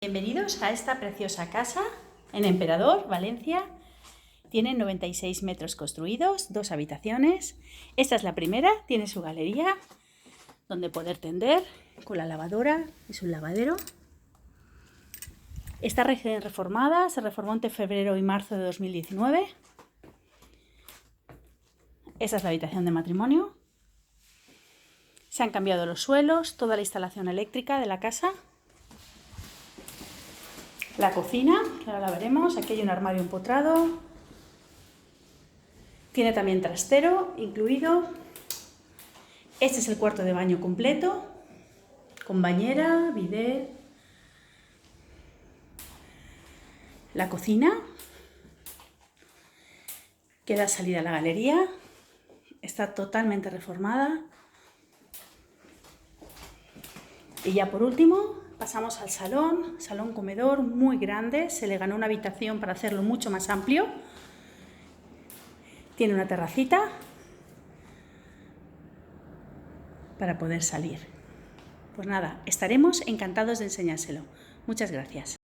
Bienvenidos a esta preciosa casa en Emperador, Valencia. Tiene 96 metros construidos, 2 habitaciones. Esta es la primera, tiene su galería donde poder tender con la lavadora y su lavadero. Está recién reformada, se reformó entre febrero y marzo de 2019. Esta es la habitación de matrimonio. Se han cambiado los suelos, toda la instalación eléctrica de la casa. La cocina, que ahora la veremos, aquí hay un armario empotrado. Tiene también trastero incluido. Este es el cuarto de baño completo, con bañera, bidet. La cocina, que da salida a la galería, está totalmente reformada. Y ya por último pasamos al salón comedor muy grande, se le ganó una habitación para hacerlo mucho más amplio. Tiene una terracita para poder salir. Pues nada, estaremos encantados de enseñárselo. Muchas gracias.